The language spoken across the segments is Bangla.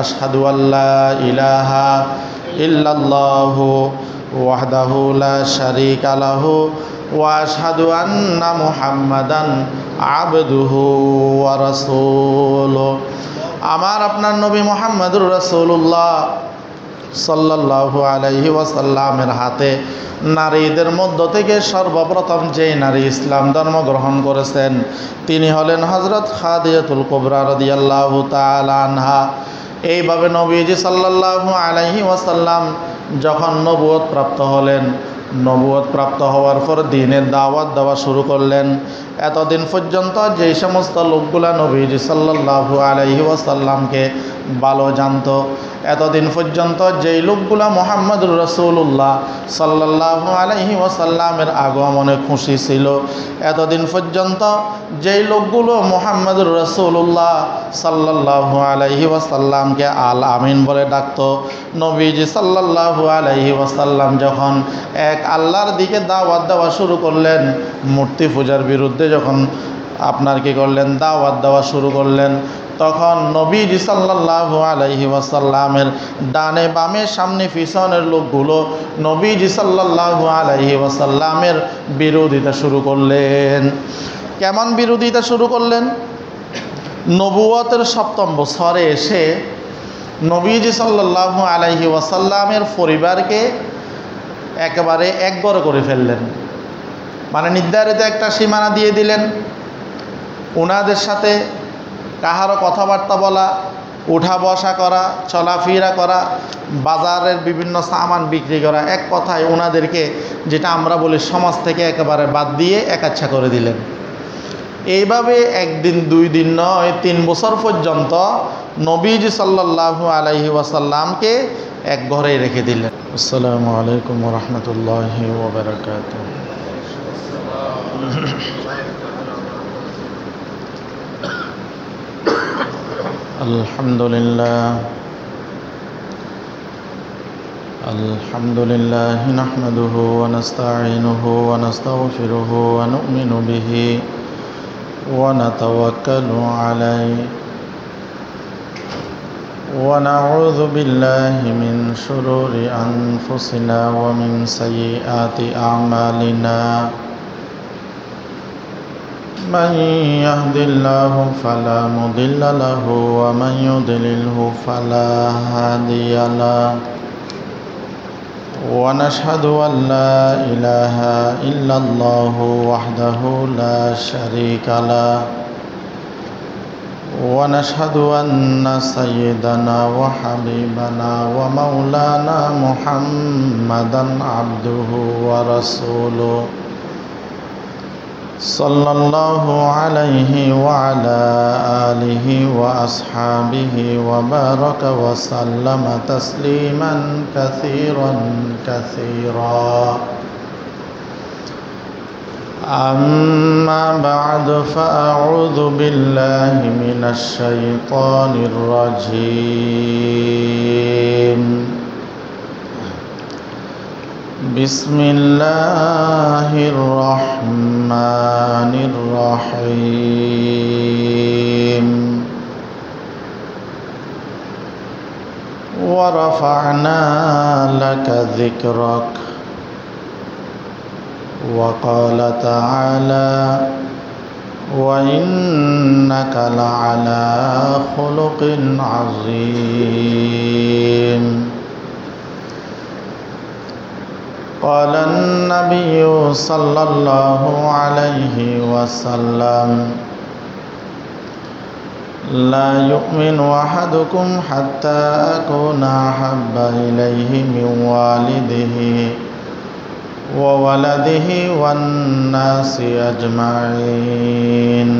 আশহাদু আল্লা ইলাহা ইল্লাল্লাহু ওয়াহদাহু লা শারীকা লাহু ওয়া আশহাদু আন্না মুহাম্মাদান আবদুহু ওয়া রাসূলুহু। আমার আপনার নবী মুহাম্মদুর রাসূলুল্লাহ সাল্লাল্লাহু আলাইহি ওয়াসাল্লামের হাতে নারীদের মধ্য থেকে সর্বপ্রথম যে নারী ইসলাম ধর্ম গ্রহণ করেছেন তিনি হলেন হযরত খাদিজাতুল কুবরা রাদিয়াল্লাহু তাআলা আনহা। এইভাবে নবীজি সাল্লাল্লাহু আলাইহি ওয়াসাল্লাম যখন নবুয়ত প্রাপ্ত হলেন, নবুয়ত প্রাপ্ত হওয়ার পর দ্বীনের দাওয়াত দেওয়া শুরু করলেন। এতদিন পর্যন্ত যেই সমস্ত লোকগুলা নবীজি সাল্লাল্লাহু আলাইহি ওয়াসাল্লামকে ভালো জানতো, এতদিন পর্যন্ত যেই লোকগুলা মুহাম্মদুর রাসূলুল্লাহ সাল্লাল্লাহু আলাইহি ওয়াসাল্লামের আগমনে খুশি ছিল, এতদিন পর্যন্ত যেই লোকগুলো মুহাম্মদুর রাসূলুল্লাহ সাল্লাল্লাহু আলাইহি ওয়াসাল্লামকে আল আমিন বলে ডাকতো, নবীজি সাল্লাল্লাহু আলাইহি ওয়াসাল্লাম যখন এক আল্লাহর দিকে দাওয়াত দেওয়া শুরু করলেন, মূর্তি পূজার বিরুদ্ধে যখন আপনার কি করলেন দাওয়াত দেওয়া শুরু করলেন, তখন নবীজি সাল্লাল্লাহু আলাইহি ওয়াসাল্লামের ডানে বামে সামনে পিছনের লোকগুলো নবীজি সাল্লাল্লাহু আলাইহি ওয়াসাল্লামের বিরোধিতা শুরু করলেন। কেমন বিরোধিতা শুরু করলেন? নবুয়তের ৭ম বছরে এসে নবীজি সাল্লাল্লাহু আলাইহি ওয়াসাল্লামের পরিবারকে একেবারে একঘর করে ফেললেন। মানে নির্ধারিত একটা সীমানা দিয়ে দিলেন। ওনাদের সাথে কাহারও কথাবার্তা বলা, উঠা বসা করা, চলাফেরা করা, বাজারের বিভিন্ন সামান বিক্রি করা, এক কথায় ওনাদেরকে যেটা আমরা বলি সমাজ থেকে একেবারে বাদ দিয়ে একাচ্ছা করে দিলেন। এইভাবে একদিন 2 দিন নয় 3 বছর পর্যন্ত নবীজি সাল্লাল্লাহু আলাইহি ওয়াসাল্লামকে এক ঘরে রেখে দিলেন। আসসালামু আলাইকুম ওয়া রাহমাতুল্লাহি ওয়া বারাকাতুহু। আলহামদুলিল্লাহ নাহমাদুহু ওয়া নাস্তাঈনুহু ওয়া নাস্তাগফিরুহু ওয়া নু'মিনু বিহি ওয়া নাতাওয়াক্কালু আলাইহি ওয়া নাউযু বিল্লাহি মিন শুরুরি আনফুসিনা ওয়া মিন সাইয়্যাতি আ'মালিনা। من يهد الله فلا مضل له ومن يضلله فلا هادي له ونشهد أن لا إله إلا الله وحده لا شريك له ونشهد أن سيدنا وحبيبنا ومولانا محمدا عبده ورسوله صلى الله عليه وعلى آله وأصحابه وبارك وسلم تسليما كثيرا كثيرا. أما بعد فأعوذ بالله من الشيطان الرجيم. بسم الله الرحمن الرحيم. ورفعنا لك ذكرك. وقال تعالى وإنك لعلى خلق عظيم. قال النبي صلى الله عليه وسلم لا يؤمن أحدكم حتى أكون أحب إليه من والده وولده والناس أجمعين.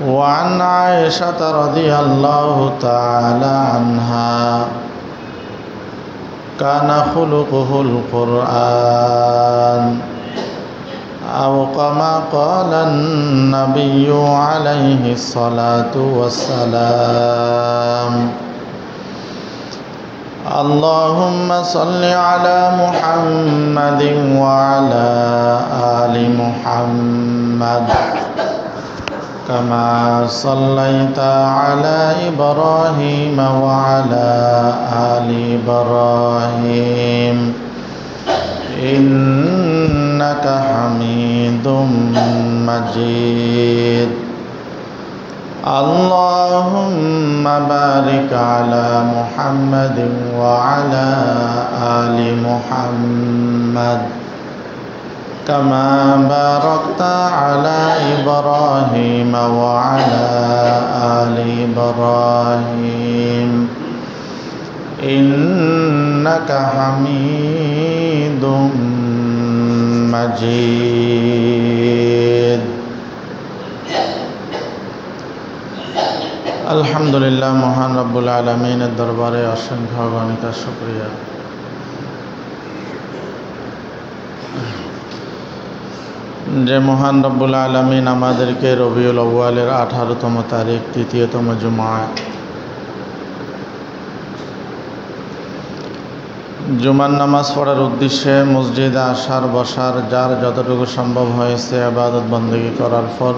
وعن عائشة رضي الله تعالى عنها كان خلقه القرآن أو كما قال النبي عليه الصلاة والسلام. اللهم صل على محمد وعلى آل محمد كما صليت على إبراهيم وعلى آل إبراهيم إنك حميد مجيد اللهم بارك على محمد وعلى آل محمد كما باركت على إبراهيم وعلى آل إبراهيم إنك حميد مجيد আলহামদুলিল্লাহ। মহান রব্বুল আলামিনের দরবারে অসংখ্য অগণিত শুকরিয়া। যে মহান রব্বুল আলামিন আমাদেরকে রবিউল আউয়ালের 18তম তারিখ তৃতীয়তম জুমার নামাজ পড়ার উদ্দেশ্যে মসজিদে আসার বসার যার যতটুকু সম্ভব হয়েছে ইবাদত বন্দেগী করার পর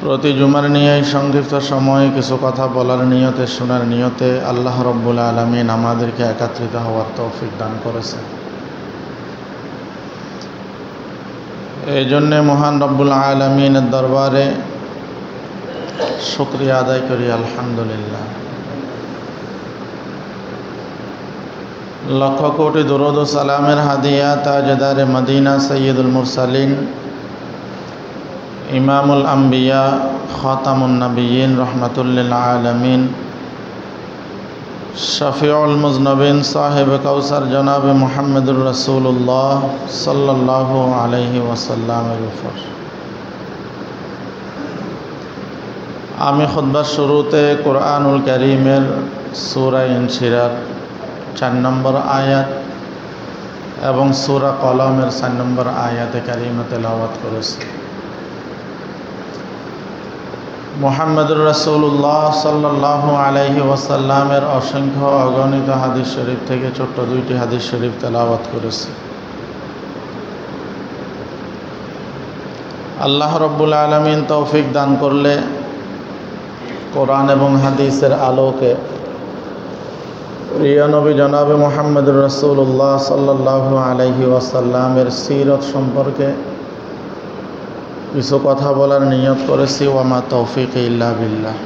প্রতি জুমার নিয়ে সংক্ষিপ্ত সময়ে কিছু কথা বলার নিয়তে, শোনার নিয়তে আল্লাহ রব্বুল আলামিন আমাদেরকে একত্রিত হওয়ার তৌফিক দান করেছে। এই জন্যে মহান রব্বুল আলামিনের দরবারে শুকরিয়া আদায় করি, আলহামদুলিল্লাহ। লক্ষ কোটি দুরূদ ও সালামের হাদিয়া তাজদারে মদিনা সৈয়দুল মুরসালিন ইমামুল আম্বিয়া খাতামুন নবিয়্যিন রহমাতুল্লিল আলামিন শফিউল মুজনবিন সাহেব কাউসার জনাব মুহাম্মদুর রাসূলুল্লাহ সাল্লাল্লাহু আলাইহি ওয়াসাল্লামের উপর। আমি খুতবার শুরুতে কুরআনুল কারীমের সূরা ইনশিরার 4 নম্বর আয়াত এবং সূরা কলমের 4 নম্বর আয়াতে কারিমা তেলাওয়াত করেছি। মুহাম্মদুর রাসূলুল্লাহ সাল্লাল্লাহু আলাইহি ওয়াসাল্লামের অসংখ্য অগণিত হাদিস শরীফ থেকে ছোট্ট 2টি হাদিস শরীফ তেলাওয়াত করেছি। আল্লাহ রব্বুল আলামিন তৌফিক দান করলে কোরআন এবং হাদিসের আলোকে প্রিয় নবী জনাবে মুহাম্মদুর রাসূলুল্লাহ সাল্লাল্লাহু আলাইহি ওয়াসাল্লামের সিরত সম্পর্কে কিছু কথা বলার নিয়ত করেছি। ওয়ামা তৌফিক ইল্লা বিল্লাহ।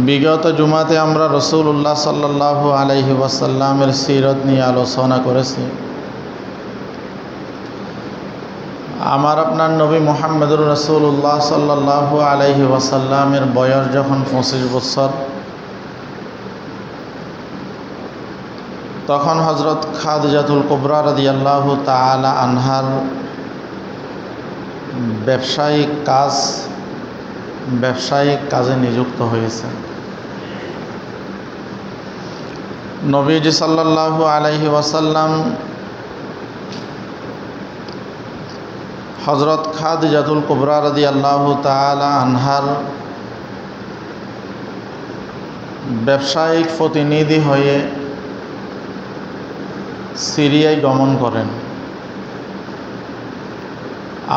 বিগত জুমাতে আমরা রাসূলুল্লাহ সাল্লাল্লাহু আলাইহি ওয়াসাল্লামের সিরত নিয়ে আলোচনা করেছি। আমার আপনার নবী মুহাম্মদুর রাসূলুল্লাহ সাল্লাল্লাহু আলাইহি ওয়াসাল্লামের বয়স যখন 25 বছর, তখন হযরত খাদিজাতুল কুবরা রাদিয়াল্লাহু তাআলা আনহার ব্যবসায়িক কাজে নিযুক্ত হয়েছে। নবীজি সাল্লাল্লাহু আলাইহি ওয়াসাল্লাম হযরত খাদিজাতুল কুবরা রাদিয়াল্লাহু তাআলা আনহার ব্যবসায়িক প্রতিনিধি হয়ে সিরিয়ায় গমন করেন।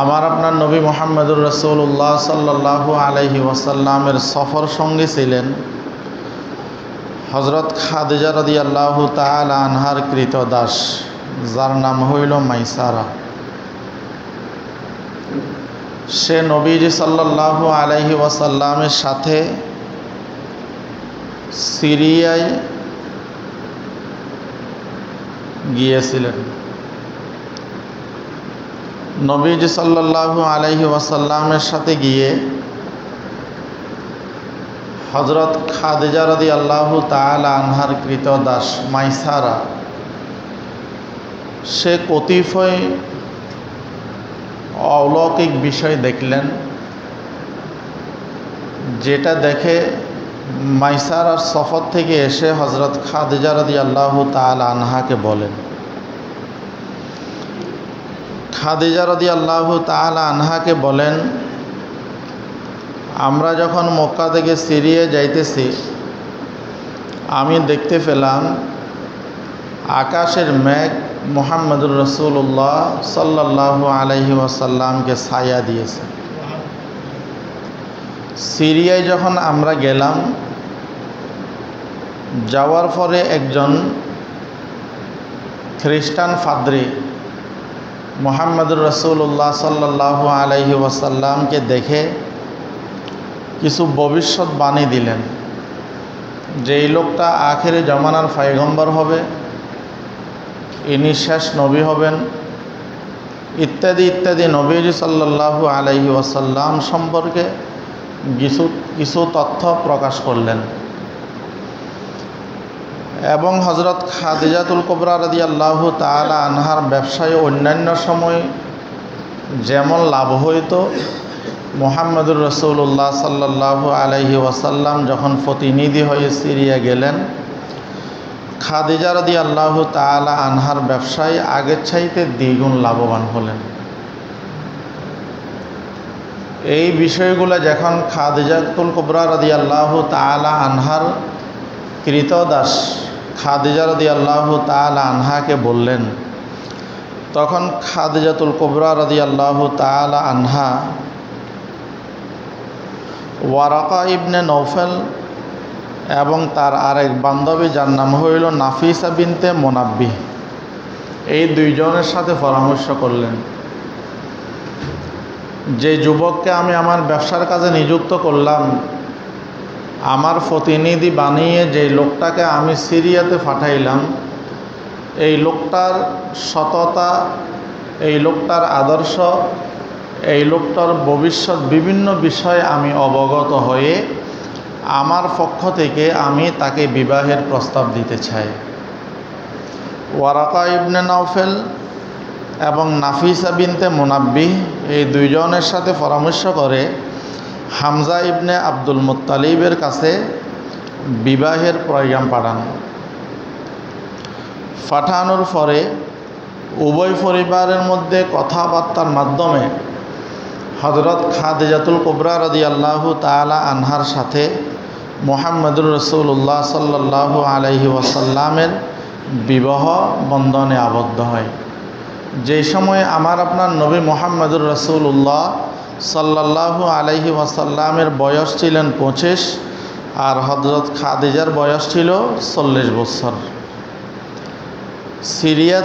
আমার আপনার নবী মুহাম্মদুর রাসূলুল্লাহ সাল্লাল্লাহু আলাইহি ওয়াসাল্লামের সফর সঙ্গী ছিলেন হযরত খাদিজা রাদিয়াল্লাহু তাআলা আনহার কৃতদাস, যার নাম হইল মাইসারা। সে নবীজি সাল্লাল্লাহু আলাইহি ওয়াসাল্লামের সাথে সিরিয়ায় গিয়েছিলেন। নবীজি সাল্লাল্লাহু আলাইহি ওয়াসাল্লামের সাথে গিয়ে হযরত খাদিজা রাদিয়াল্লাহু তাআলা আনহার কৃতদাস মাইসারা সে কতিপয় অলৌকিক বিষয় দেখলেন, যেটা দেখে মাইসারার সফর থেকে এসে হযরত খাদিজা রাদিয়াল্লাহু তাআলা আনহাকে বলেন। খাদিজা রাদিয়াল্লাহু তাআলা আনহাকে বলেন, আমরা যখন মক্কা থেকে সিরিয়া যাইতেছি, আমি দেখতে পেলাম আকাশের মেঘ মুহাম্মদুর রাসূলুল্লাহ সাল্লাল্লাহু আলাইহি ওয়াসাল্লামকে ছায়া দিয়েছে। সিরিয়ায় যখন আমরা গেলাম, যাওয়ার পরে একজন খ্রিস্টান ফাদ্রী মুহাম্মদুর রাসূলুল্লাহ সাল্লাল্লাহু আলাইহি ওয়াসাল্লামকে দেখে কিছু ভবিষ্যৎবাণী দিলেন যে এই লোকটা আখেরি জামানার পয়গম্বর হবে, ইনি শেষ নবী হবেন, ইত্যাদি ইত্যাদি নবীজি সাল্লাল্লাহু আলাইহি ওয়াসাল্লাম সম্পর্কে কিছু তথ্য প্রকাশ করলেন। এবং হযরত খাদিজাতুল কুবরা রাদিয়াল্লাহু তাআলা আনহার ব্যবসায় অন্যান্য সময় যেমন লাভ হইত, মুহাম্মদুর রাসূলুল্লাহ সাল্লাল্লাহু আলাইহি ওয়াসাল্লাম যখন প্রতিনিধি হয়ে সিরিয়া গেলেন, খাদিজা রাদিয়াল্লাহু তাআলা আনহার ব্যবসায় আগের চাইতে দ্বিগুণ লাভবান হলেন। এই বিষয়গুলো যখন খাদিজাতুল কুবরা রাদিয়াল্লাহু তাআলা আনহার কৃতদাস খাদিজা রাদিয়াল্লাহু তাআলা আনহাকে বললেন, তখন খাদিজাতুল কুবরা রাদিয়াল্লাহু তাআলা আনহা ওয়ারাকা ইবনে নৌফেল এবং তার আরেক বান্ধবী যার নাম হইল নাফিসা বিনতে মুনাব্বিহ, এই দুইজনের সাথে পরামর্শ করলেন যে যুবককে আমি আমার ব্যবসার কাজে নিযুক্ত করলাম, আমার প্রতিনিধি বানিয়ে যে লোকটাকে আমি সিরিয়াতে পাঠাইলাম, এই লোকটার সততা, এই লোকটার আদর্শ, এই লোকটার ভবিষ্যৎ বিভিন্ন বিষয়ে আমি অবগত হয়ে আমার পক্ষ থেকে আমি তাকে বিবাহের প্রস্তাব দিতে চাই। ওয়ারাকা ইবনে নৌফেল এবং নাফিসা বিনতে মুনাব্বিহ এই দুইজনের সাথে পরামর্শ করে হামজা ইবনে আব্দুল মুত্তালিবের কাছে বিবাহের প্রয়োজন পাঠানোর পরে উভয় পরিবারের মধ্যে কথাবার্তার মাধ্যমে হযরত খাদিজাতুল কুবরা রাদিয়াল্লাহু তাআলা আনহার সাথে মুহাম্মদুর রাসূলুল্লাহ সাল্লাল্লাহু আলাইহি ওয়াসাল্লামের বিবাহ বন্ধনে আবদ্ধ হয়। যেই সময় আমার আপনার নবী মুহাম্মদুর রাসূলুল্লাহ সাল্লাল্লাহু আলাইহি ওয়াসাল্লামের বয়স ছিলেন 25 আর হযরত খাদিজার বয়স ছিল 40 বছর। সিরিয়া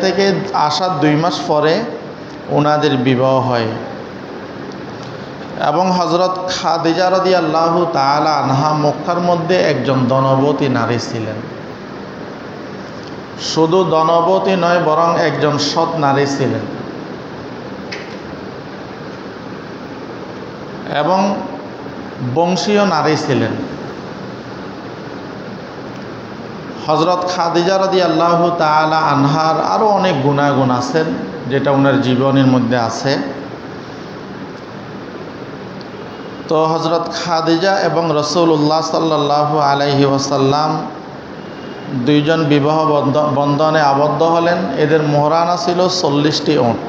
থেকে আসার 2 মাস পরে ওনাদের বিবাহ হয় এবং হযরত খাদিজা রাদিয়াল্লাহু তাআলা আনহা মক্কার মধ্যে একজন ধনবতী নারী ছিলেন। শুধু ধনবতী নয়, বরং একজন সৎ নারী ছিলেন এবং বংশীয় নারী ছিলেন। হযরত খাদিজা রাদিয়াল্লাহু তাআলা আনহার আরও অনেক গুণাগুণ আছেন যেটা ওনার জীবনের মধ্যে আছে। তো হযরত খাদিজা এবং রাসূলুল্লাহ সাল্লাল্লাহু আলাইহি ওয়াসাল্লাম দুইজন বিবাহ বন্ধনে আবদ্ধ হলেন। এদের মোহরানা ছিল 40টি উট।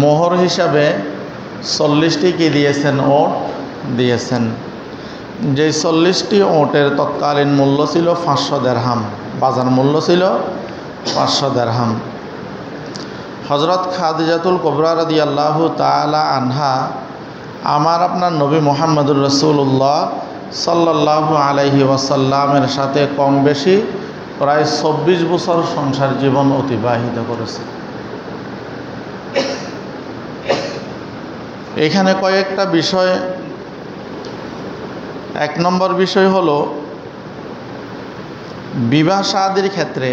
মোহর হিসাবে 40টি কি দিয়েছেন? উট দিয়েছেন। যে 40টি উটের তৎকালীন মূল্য ছিল 500 দিরহাম, বাজার মূল্য ছিল 500 দিরহাম। হযরত খাদিজাতুল কুবরা রাদিয়াল্লাহু তাআলা আনহা আমার আপনার নবী মুহাম্মদুর রাসূলুল্লাহ সাল্লাল্লাহু আলাইহি ওয়াসাল্লামের সাথে কম বেশি প্রায় 24 বছর সংসার জীবন অতিবাহিত করেছে। এখানে কয়েকটা বিষয়। 1 নম্বর বিষয় হলো বিবাহ শাদীর ক্ষেত্রে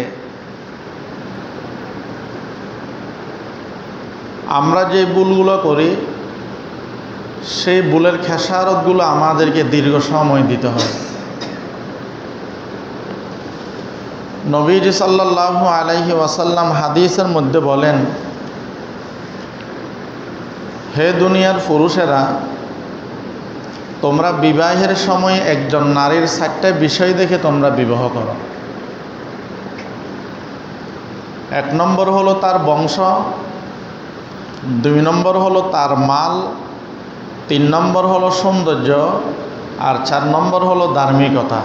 আমরা যে ভুলগুলো করি সেই ভুলের খেসারতগুলো আমাদেরকে দীর্ঘ সময় দিতে হয়। নবীজি সাল্লাল্লাহু আলাইহি ওয়াসাল্লাম হাদিসের মধ্যে বলেন, হে দুনিয়ার পুরুষেরা, তোমরা বিবাহের সময় একজন নারীর 4টা বিষয় দেখে তোমরা বিবাহ করো। 1 নম্বর হলো তার বংশ, 2 নম্বর হলো তার মাল, 3 নম্বর হলো সৌন্দর্য, আর 4 নম্বর হলো ধার্মিকতা।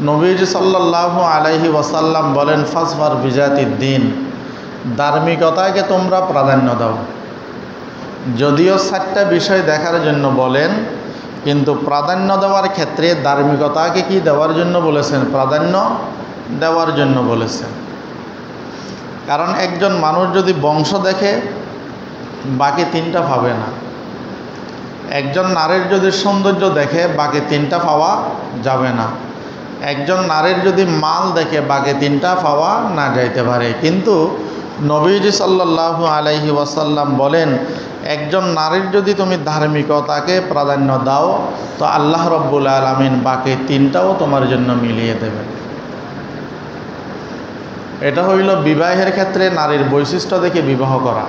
নবীজি সাল্লাল্লাহু আলাইহি ওয়াসাল্লাম বলেন, ফাসফার বিজাতিদ দ্বীন, ধার্মিকতাকে তোমরা প্রাধান্য দাও। যদিও 4টা বিষয় দেখার জন্য বলেন, কিন্তু প্রাধান্য দেওয়ার ক্ষেত্রে ধার্মিকতাকে কি দেওয়ার জন্য বলেছেন? প্রাধান্য দেওয়ার জন্য বলেছেন। কারণ একজন মানুষ যদি বংশ দেখে, বাকি 3টা পাবে না। একজন নারীর যদি সৌন্দর্য দেখে, বাকি 3টা পাওয়া যাবে না। একজন নারীর যদি মাল দেখে, বাকি 3টা পাওয়া না যাইতে পারে। কিন্তু নবীজি সাল্লাল্লাহু আলাইহি ওয়াসাল্লাম বলেন, একজন নারীর যদি তুমি ধার্মিকতাকে প্রাধান্য দাও, তো আল্লাহ রব্বুল আলামিন বাকি 3টাও তোমার জন্য মিলিয়ে দেবেন। এটা হইল বিবাহের ক্ষেত্রে নারীর বৈশিষ্ট্য দেখে বিবাহ করা।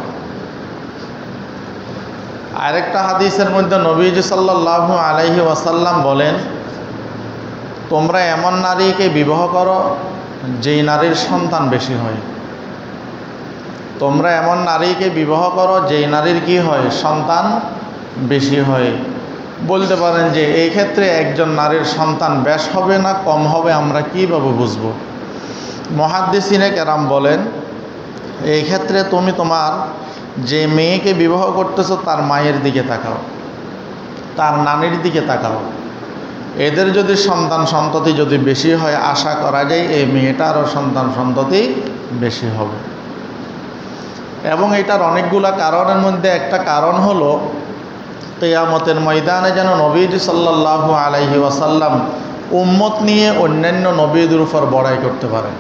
আরেকটা হাদিসের মধ্যে নবীজি সাল্লাল্লাহু আলাইহি ওয়াসাল্লাম বলেন, তোমরা এমন নারীকে বিবাহ করো যেই নারীর সন্তান বেশি হয়। তোমরা এমন নারীকে বিবাহ করো যেই নারীর কি হয়? সন্তান বেশি হয়। বলতে পারেন যে এই ক্ষেত্রে একজন নারীর সন্তান বেশ হবে না কম হবে, আমরা কীভাবে বুঝব? মুহাদ্দিসিনে কেরাম বলেন, এই ক্ষেত্রে তুমি তোমার যে মেয়েকে বিবাহ করতেছো তার মায়ের দিকে তাকাও, তার নানির দিকে তাকাও। এদের যদি সন্তান সন্ততি যদি বেশি হয়, আশা করা যায় এই মেয়েটারও সন্তান সন্ততি বেশি হবে। এবং এটার অনেকগুলা কারণের মধ্যে একটা কারণ হলো, কিয়ামতের ময়দানে যেন নবীজি সাল্লাল্লাহু আলাইহি ওয়াসাল্লাম উম্মত নিয়ে অন্যান্য নবীদের উপর বড়াই করতে পারেন।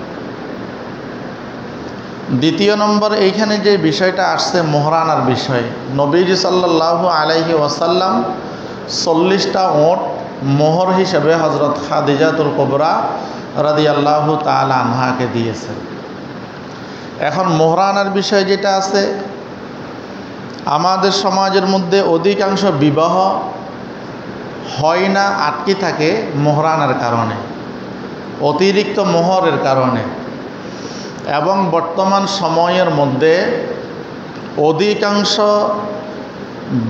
দ্বিতীয় নম্বর, এইখানে যে বিষয়টা আসছে মোহরানার বিষয়, নবীজি সাল্লাল্লাহু আলাইহি ওয়াসাল্লাম 40টা ওট মোহর হিসেবে হযরত খাদিজাতুল কুবরা রাদিয়াল্লাহু তাআলা আনহাকে দিয়েছেন। এখন মোহরানার বিষয় যেটা আছে, আমাদের সমাজের মধ্যে অধিকাংশ বিবাহ হয় না, আটকে থাকে মোহরানার কারণে, অতিরিক্ত মোহরের কারণে। এবং বর্তমান সময়ের মধ্যে অধিকাংশ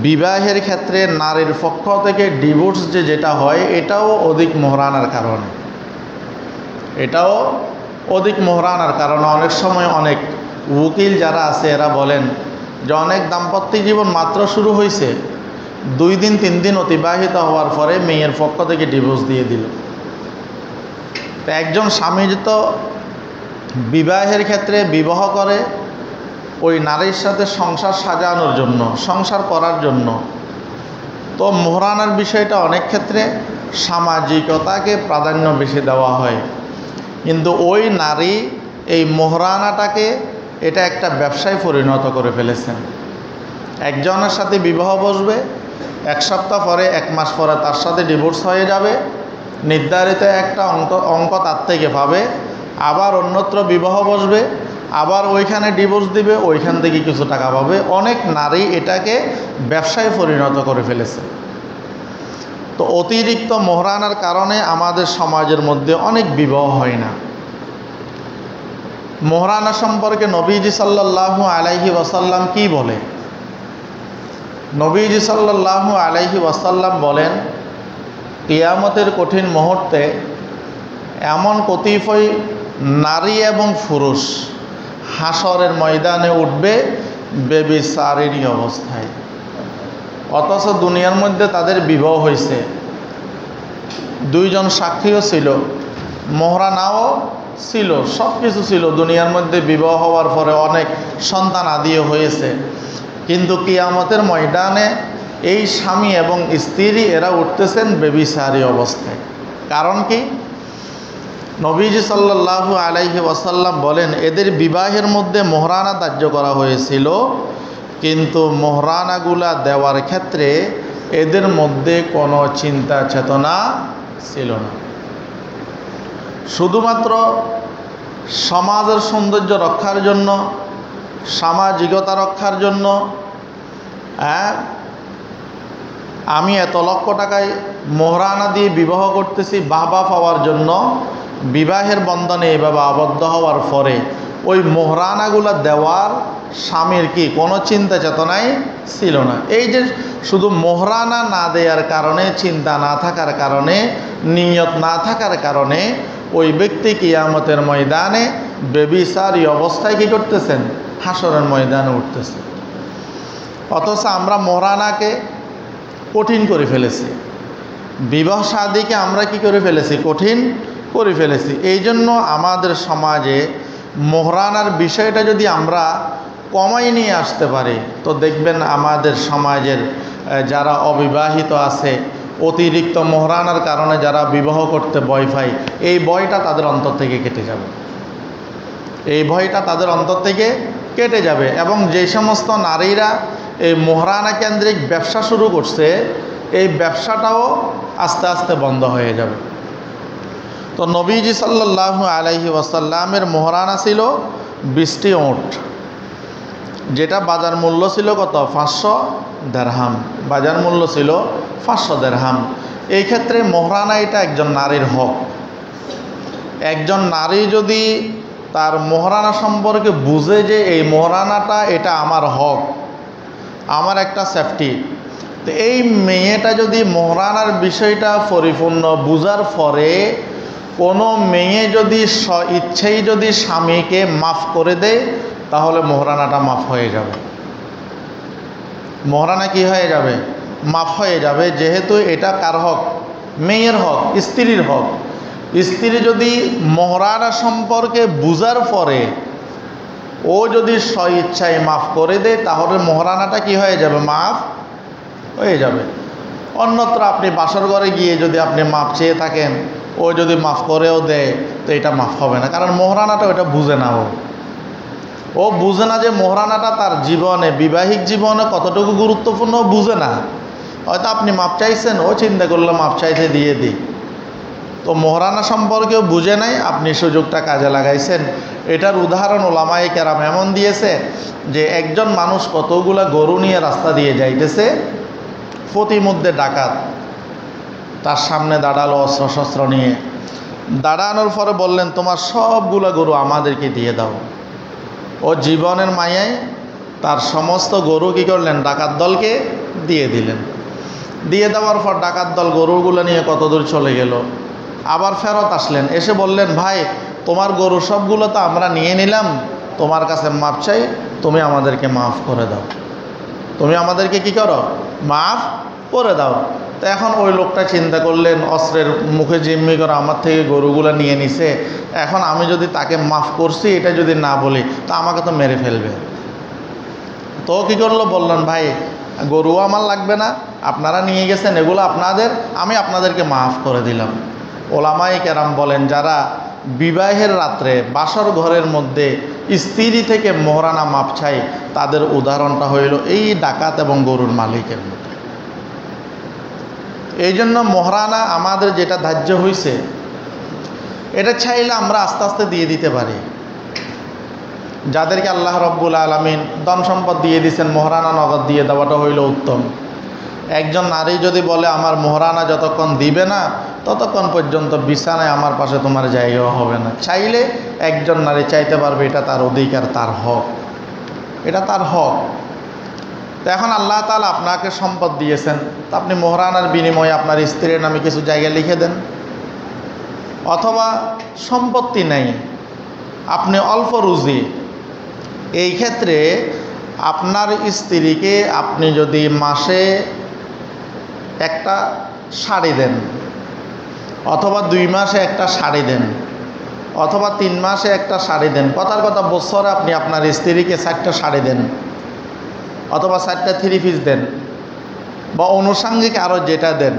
বিবাহের ক্ষেত্রে নারীর পক্ষ থেকে ডিভোর্স যেটা হয়, এটাও অধিক মোহরানার কারণে। এটাও অধিক মোহরানার কারণে অনেক সময় অনেক উকিল যারা আছে এরা বলেন যে অনেক দাম্পত্য জীবন মাত্র শুরু হয়েছে, 2 দিন 3 দিন অতিবাহিত হওয়ার পরে মেয়ের পক্ষ থেকে ডিভোর্স দিয়ে দিল। তো একজন স্বামী তো বিবাহের ক্ষেত্রে বিবাহ করে ওই নারীর সাথে সংসার সাজানোর জন্য, সংসার করার জন্য। তো মোহরানার বিষয়টা অনেক ক্ষেত্রে সামাজিকতাকে প্রাধান্য বেশি দেওয়া হয়, কিন্তু ওই নারী এই মোহরানাটাকে এটা একটা ব্যবসায় পরিণত করে ফেলেছেন। একজনের সাথে বিবাহ বসবে, 1 সপ্তাহ পরে 1 মাস পরে তার সাথে ডিভোর্স হয়ে যাবে, নির্ধারিত একটা অঙ্ক তার থেকে পাবে। আবার অন্যত্র বিবাহ বসবে, আবার ওইখানে ডিভোর্স দিবে, ওইখান থেকে কিছু টাকা পাবে। অনেক নারী এটাকে ব্যবসায় পরিণত করে ফেলেছে। তো অতিরিক্ত মোহরানার কারণে আমাদের সমাজের মধ্যে অনেক বিবাহ হয় না। মোহরানা সম্পর্কে নবীজি সাল্লাল্লাহু আলাইহি ওয়াসাল্লাম কি বলে? নবীজি সাল্লাল্লাহু আলাইহি ওয়াসাল্লাম বলেন, কিয়ামতের কঠিন মুহূর্তে এমন কতিপয় নারী এবং পুরুষ হাসরের ময়দানে উঠবে বেবিচারিণী অবস্থায়, অথচ দুনিয়ার মধ্যে তাদের বিবাহ হয়েছে, 2 জন সাক্ষীও ছিল, মোহরানাও ছিল, সব কিছু ছিল, দুনিয়ার মধ্যে বিবাহ হওয়ার পরে অনেক সন্তান আদিও হয়েছে। কিন্তু কিয়ামতের ময়দানে এই স্বামী এবং স্ত্রী এরা উঠতেছেন বেবিচারী অবস্থায়। কারণ কি? নবীজি সাল্লাল্লাহু আলাইহি ওয়াসাল্লাম বলেন, এদের বিবাহের মধ্যে মোহরানা ধার্য করা হয়েছিল, কিন্তু মোহরানাগুলা দেওয়ার ক্ষেত্রে এদের মধ্যে কোনো চিন্তা চেতনা ছিল না। শুধুমাত্র সমাজের সৌন্দর্য রক্ষার জন্য, সামাজিকতা রক্ষার জন্য, আমি এত লক্ষ টাকায় মোহরানা দিয়ে বিবাহ করতেছি বাহবা পাওয়ার জন্য, বিবাহের বন্ধনে এভাবে আবদ্ধ হওয়ার পরে ওই মোহরানাগুলো দেওয়ার স্বামীর কি কোনো চিন্তা চেতনাই ছিল না। এই যে শুধু মোহরানা না দেওয়ার কারণে, চিন্তা না থাকার কারণে নিয়ত না থাকার কারণে ওই ব্যক্তি কিয়ামতের ময়দানে বেবিচারী অবস্থায় কী করতেছেন? হাসরের ময়দানে উঠতেছে। অথচ আমরা মোহরানাকে কঠিন করে ফেলেছি, বিবাহ শাদীকে আমরা কি করে ফেলেছি? কঠিন করে ফেলেছি। এই জন্য আমাদের সমাজে মোহরানার বিষয়টা যদি আমরা কমাই নিয়ে আসতে পারি, তো দেখবেন আমাদের সমাজের যারা অবিবাহিত আছে, অতিরিক্ত মোহরানার কারণে যারা বিবাহ করতে ভয় পায়, এই ভয়টা তাদের অন্তর থেকে কেটে যাবে। এই ভয়টা তাদের অন্তর থেকে কেটে যাবে। এবং যে সমস্ত নারীরা এই মোহরানা কেন্দ্রিক ব্যবসা শুরু করছে, এই ব্যবসাটাও আস্তে আস্তে বন্ধ হয়ে যাবে। তো নবীজি সাল্লাল্লাহু আলাইহি ওয়াসাল্লামের মোহরানা ছিল 20টি উট, যেটা বাজার মূল্য ছিল কত? 500 দিরহাম। বাজার মূল্য ছিল 500 দিরহাম। এই ক্ষেত্রে মোহরানা এটা একজন নারীর হক। একজন নারী যদি তার মোহরানা সম্পর্কে বুঝে যে এই মোহরানাটা এটা আমার হক, আমার একটা সেফটি, তো এই মেয়েটা যদি মোহরানার বিষয়টা পরিপূর্ণ বুঝার পরে কোনো মেয়ে যদি ইচ্ছেই যদি স্বামীকে মাফ করে দেয়, তাহলে মোহরানাটা মাফ হয়ে যাবে। মোহরানা কি হয়ে যাবে? মাফ হয়ে যাবে। যেহেতু এটা কার হক? মেয়ের হক, স্ত্রীর হক। স্ত্রী যদি মোহরানা সম্পর্কে বুঝার পরে ও যদি স্বইচ্ছায় মাফ করে দেয়, তাহলে মোহরানাটা কি হয়ে যাবে? মাফ হয়ে যাবে। অন্যত্র আপনি বাসর ঘরে গিয়ে যদি আপনি মাফ চেয়ে থাকেন, ও যদি মাফ করেও দেয়, তো এটা মাফ হবে না, কারণ মোহরানাটা ওটা বুঝে না। ও বুঝে না যে মোহরানাটা তার জীবনে, বিবাহিক জীবনে কতটুকু গুরুত্বপূর্ণ বুঝে না। হয়তো আপনি মাপ চাইছেন, ও চিন্তা করলে মাপ চাইতে দিয়ে দিই। তো মোহরানা সম্পর্কেও বুঝে নাই, আপনি সুযোগটা কাজে লাগাইছেন। এটার উদাহরণ ওলামায়ে কেরাম এমন দিয়েছে যে একজন মানুষ কতগুলা গরু নিয়ে রাস্তা দিয়ে যাইতেছে, প্রতিমধ্যে ডাকাত তার সামনে দাঁড়ালো অস্ত্র নিয়ে। দাঁড়ানোর পরে বললেন, তোমার সবগুলা গরু আমাদেরকে দিয়ে দাও। ও জীবনের মায়ায় তার সমস্ত গরু কী করলেন? ডাকাত দলকে দিয়ে দিলেন। দিয়ে দেওয়ার পর ডাকাত দল গরুগুলো নিয়ে কত দূর চলে গেল। আবার ফেরত আসলেন, এসে বললেন, ভাই তোমার গরু সবগুলো তো আমরা নিয়ে নিলাম, তোমার কাছে মাপ চাই, তুমি আমাদেরকে মাফ করে দাও। তুমি আমাদেরকে কি করো? মাফ করে দাও। তো এখন ওই লোকটা চিন্তা করলেন, অস্ত্রের মুখে জিম্মি করে আমার থেকে গরুগুলো নিয়ে নিছে, এখন আমি যদি তাকে মাফ করছি এটা যদি না বলি, তো আমাকে তো মেরে ফেলবে। তো কী করলো? বললেন, ভাই গরুও আমার লাগবে না, আপনারা নিয়ে গেছেন, এগুলো আপনাদের, আমি আপনাদেরকে মাফ করে দিলাম। ওলামায়ে কেরাম বলেন, যারা বিবাহের রাত্রে বাসর ঘরের মধ্যে স্ত্রী থেকে মোহরানা মাপ চাই, তাদের উদাহরণটা হইল এই ডাকাত এবং গরুর মালিকের মতো। এই জন্য মোহরানা আমাদের যেটা ধার্য হয়েছে, এটা চাইলে আমরা আস্তে আস্তে দিয়ে দিতে পারি। যাদেরকে আল্লাহ রব্বুল আলামিন ধন সম্পদ দিয়ে দিয়েছেন, মোহরানা নগদ দিয়ে দেওয়াটা হইল উত্তম। একজন নারী যদি বলে আমার মোহরানা যতক্ষণ দিবে না, ততক্ষণ পর্যন্ত বিছানায় আমার পাশে তোমার জায়গাও হবে না, চাইলে একজন নারী চাইতে পারবে, এটা তার অধিকার, তার হক, এটা তার হক। তো এখন আল্লাহ তাআলা আপনাকে সম্পদ দিয়েছেন, তো আপনি মোহরানার বিনিময়ে আপনার স্ত্রীর নামে কিছু জায়গা লিখে দেন। অথবা সম্পত্তি নেই, আপনি অল্প রুজি, এই ক্ষেত্রে আপনার স্ত্রীকে আপনি যদি মাসে একটা শাড়ি দেন, অথবা 2 মাসে একটা শাড়ি দেন, অথবা 3 মাসে একটা শাড়ি দেন, কথার কথা বছরে আপনি আপনার স্ত্রীকে 4টা শাড়ি দেন, অথবা 4টা 3 পিস দেন, বা আনুষঙ্গিক আরও যেটা দেন,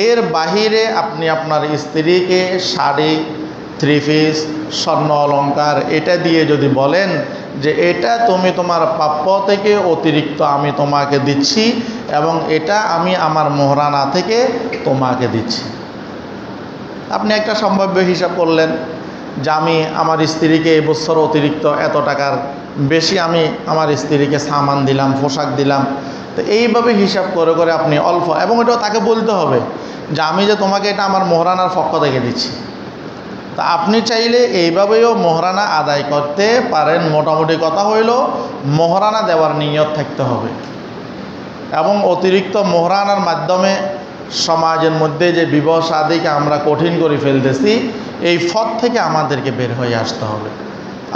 এর বাহিরে আপনি আপনার স্ত্রীকে শাড়ি, 3 পিস, স্বর্ণ অলংকার এটা দিয়ে যদি বলেন যে এটা তুমি তোমার প্রাপ্য থেকে অতিরিক্ত আমি তোমাকে দিচ্ছি, এবং এটা আমি আমার মোহরানা থেকে তোমাকে দিচ্ছি, আপনি একটা সম্ভাব্য হিসাব করলেন যে আমি আমার স্ত্রীকে এই বছর অতিরিক্ত এত টাকার বেশি আমি আমার স্ত্রীকে সামান দিলাম, পোশাক দিলাম। তো এইভাবে হিসাব করে করে আপনি অল্প, এবং এটাও তাকে বলতে হবে যে আমি যে তোমাকে এটা আমার মোহরানার পক্ষ থেকে দিচ্ছি। তা আপনি চাইলে এইভাবেও মোহরানা আদায় করতে পারেন। মোটামুটি কথা হইল মোহরানা দেওয়ার নিয়ত থাকতে হবে, এবং অতিরিক্ত মোহরানার মাধ্যমে সমাজের মধ্যে যে বিবাহ শাদীকে আমরা কঠিন করে ফেলতেছি, এই পথ থেকে আমাদেরকে বের হয়ে আসতে হবে।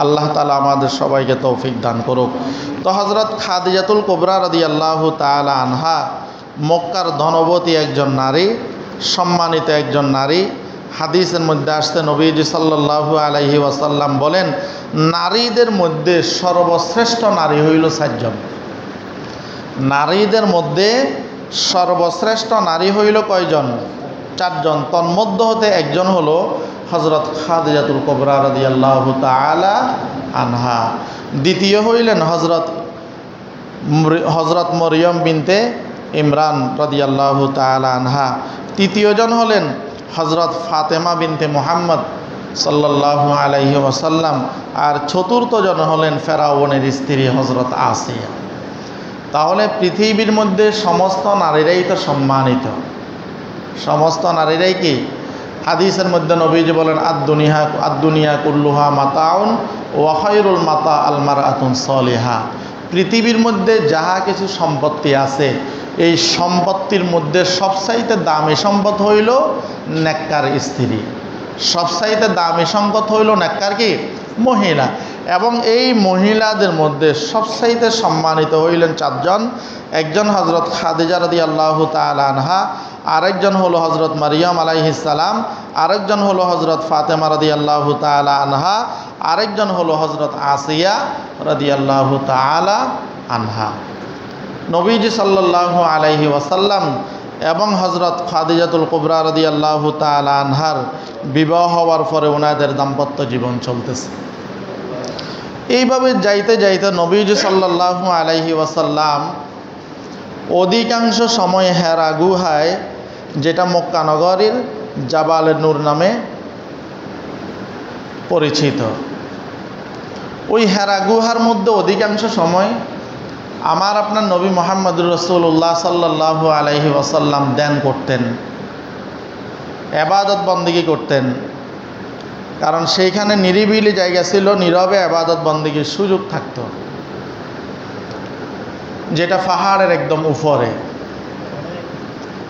আল্লাহ তাআলা আমাদের সবাইকে তৌফিক দান করুক। তো হযরত খাদিজাতুল কুবরা রাদিয়াল্লাহু তাআলা আনহা মক্কার ধনবতী একজন নারী, সম্মানিত একজন নারী। হাদিসের মধ্যে আসতে নবীজি সাল্লাল্লাহু আলাইহি ওয়াসাল্লাম বলেন, নারীদের মধ্যে সর্বশ্রেষ্ঠ নারী হইল 4 জন। নারীদের মধ্যে সর্বশ্রেষ্ঠ নারী হইল কয়জন? 4 জন। তন্মধ্য হতে একজন হলো হযরত খাদিজাতুল কুবরা রাদিয়াল্লাহু তাআলা আনহা। দ্বিতীয় হইলেন হযরত মরিয়ম বিনতে ইমরান রাদিয়াল্লাহু তাআলা আনহা। তৃতীয় জন হলেন হযরত ফাতেমা বিনতে মুহাম্মদ সাল্লাল্লাহু আলাইহি ওয়াসাল্লাম। আর চতুর্থ জন হলেন ফেরাউনের স্ত্রী হযরত আসিয়া। তাহলে পৃথিবীর মধ্যে সমস্ত নারীরাই তো সম্মানিত, সমস্ত নারীরাই কি? হাদিসের মধ্যে নবীজি বলেন, আদ-দুনিয়া কুল্লুহা মাতাউন ওয়া খায়রুল মাতা আল মারআতুন সালিহা। পৃথিবীর মধ্যে যাহা কিছু সম্পত্তি আছে, এই সম্পত্তির মধ্যে সবচাইতে দামি সম্পদ হইল নেককার স্ত্রী। সবচাইতে দামি সম্পদ হইল নেককার কি? মহিলা। এবং এই মহিলাদের মধ্যে সবচাইতে সম্মানিত হইলেন 4 জন। একজন হযরত খাদিজা রাদিয়াল্লাহু তাআলা আনহা, আরেকজন হলো হযরত মারিয়াম আলাইহিস সালাম, আরেকজন হলো হযরত ফাতেমা রাদিয়াল্লাহু তাআলা আনহা, আরেকজন হলো হযরত আসিয়া রাদিয়াল্লাহু তাআলা আনহা। নবীজি সাল্লাল্লাহু আলাইহি ওয়াসাল্লাম এবং হযরত খাদিজাতুল কুবরা রাদিয়াল্লাহু তাআলা আনহার বিবাহ হওয়ার পরে ওনাদের দাম্পত্য জীবন চলতেছে। এইভাবে যাইতে যাইতে নবীজি সাল্লাল্লাহু আলাইহি ওয়াসাল্লাম অধিকাংশ সময় হেরা গুহায়, যেটা মক্কা নগরীর জাবালে নূর নামে পরিচিত, ওই হেরা গুহার মধ্যে অধিকাংশ সময় আমার আপনার নবী মুহাম্মদুর রাসূলুল্লাহ সাল্লাল্লাহু আলাইহি ওয়াসাল্লাম ধ্যান করতেন, ইবাদত বন্দেগী করতেন। কারণ সেইখানে নিরিবিলি জায়গা ছিল, নীরবে ইবাদত বন্দেগীর সুযোগ থাকতো, যেটা পাহাড়ের একদম উপরে।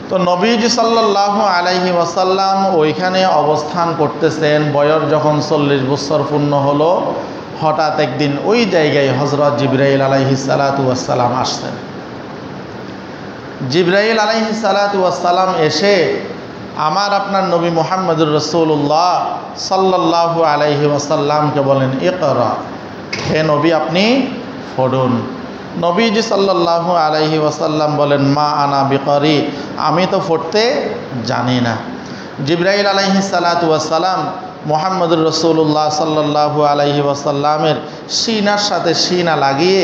তো নবীজি সাল্লাল্লাহু আলাইহি ওয়াসাল্লাম ওইখানে অবস্থান করতেছেন। বয়স যখন 40 বছর পূর্ণ হলো, হঠাৎ একদিন ওই জায়গায় হযরত জিবরাইল আলাইহিস সালাতু ওয়াস সালাম আসছেন। জিবরাইল আলাইহিস সালাতু ওয়াস সালাম এসে আমার আপনার নবী মুহাম্মদুর রাসূলুল্লাহ সাল্লাল্লাহু আলাইহি ওয়াসাল্লামকে বলেন, ইকরা, হে নবী আপনি পড়ুন। নবীজি সাল্লাল্লাহু আলাইহি ওয়াসাল্লাম বলেন, মা আনা বিকারি, আমি তো পড়তে জানি না। জিবরাইল আলাইহিস সালাতু ওয়াস সালাম মুহাম্মদুর রাসূলুল্লাহ সাল্লাল্লাহু আলাইহি ওয়াসাল্লামের সিনার সাথে সিনা লাগিয়ে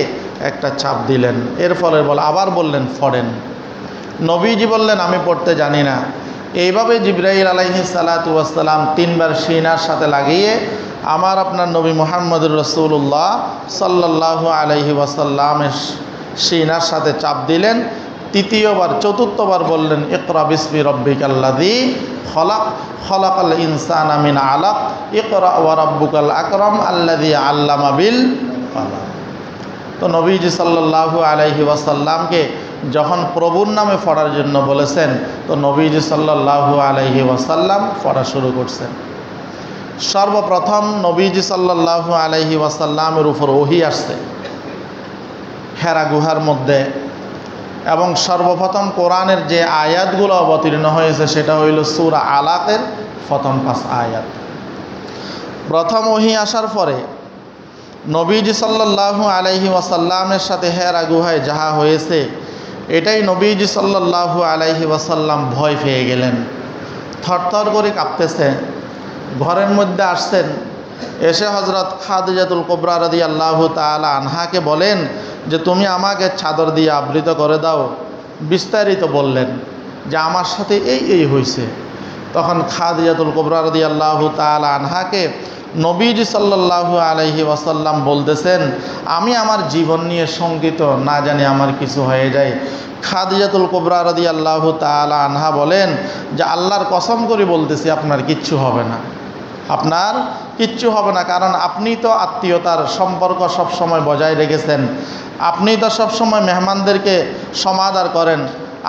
একটা চাপ দিলেন। এর ফলে আবার বললেন পড়েন। নবীজি বললেন, আমি পড়তে জানি না। এইভাবে জিবরাইল আলাইহিস সালাতু ওয়াস সালাম 3 বার সিনার সাথে লাগিয়ে আমার আপনার নবী মুহাম্মদুর রাসূলুল্লাহ সাল্লাল্লাহু আলাইহি ওয়াসাল্লামের সিনার সাথে চাপ দিলেন। তৃতীয়বার, চতুর্থবার বললেন, ইকরা বিসমি রাব্বিকাল্লাযী খলাক, খলাকাল ইনসানা মিন আলাক, ইকরা ওয়া রাব্বুকাল আকরাম আল্লাযী আল্লামা বিল কলম। তো নবীজি সাল্লাল্লাহু আলাইহি ওয়াসাল্লামকে যখন প্রভুর নামে পড়ার জন্য বলেছেন, তো নবীজি সাল্লাল্লাহু আলাইহি ওয়াসাল্লাম পড়া শুরু করছেন। সর্বপ্রথম নবীজি সাল্লাল্লাহু আলাইহি ওয়াসাল্লামের উপর ওহী আসছে হেরা গুহার মধ্যে, এবং সর্বপ্রথম কোরআনের যে আয়াতগুলো অবতীর্ণ হয়েছে সেটা হইল সূরা আলাকের প্রথম 5 আয়াত। প্রথম ওহী আসার পরে নবীজি সাল্লাল্লাহু আলাইহি ওয়াসাল্লামের সাথে হেরা গুহায় যাহা হয়েছে, এটাই নবীজি সাল্লাল্লাহু আলাইহি ওয়াসাল্লাম ভয় পেয়ে গেলেন, থরথর করে কাঁপতেছে। ঘরের মধ্যে আসছেন, এসে হযরত খাদিজাতুল কুবরা রাদিয়াল্লাহু তাআলা আনহাকে বলেন যে, তুমি আমাকে চাদর দিয়ে আবৃত করে দাও। বিস্তারিত বললেন যে আমার সাথে এই হয়েছে। তখন খাদিজাতুল কুবরা রাদিয়াল্লাহু তাআলা আনহাকে নবীজি সাল্লাল্লাহু আলাইহি ওয়াসাল্লাম বলতেছেন, আমি আমার জীবন নিয়ে শঙ্কিত, না জানি আমার কিছু হয়ে যায়। খাদিজাতুল কুবরা রাদিয়াল্লাহু তাআলা আনহা বলেন যে, আল্লাহর কসম করে বলতেছি আপনার কিচ্ছু হবে না, আপনার কিচ্ছু হবে না। কারণ আপনি তো আত্মীয়তার সম্পর্ক সবসময় বজায় রেখেছেন, আপনি তো সবসময় মেহমানদেরকে সমাদর করেন।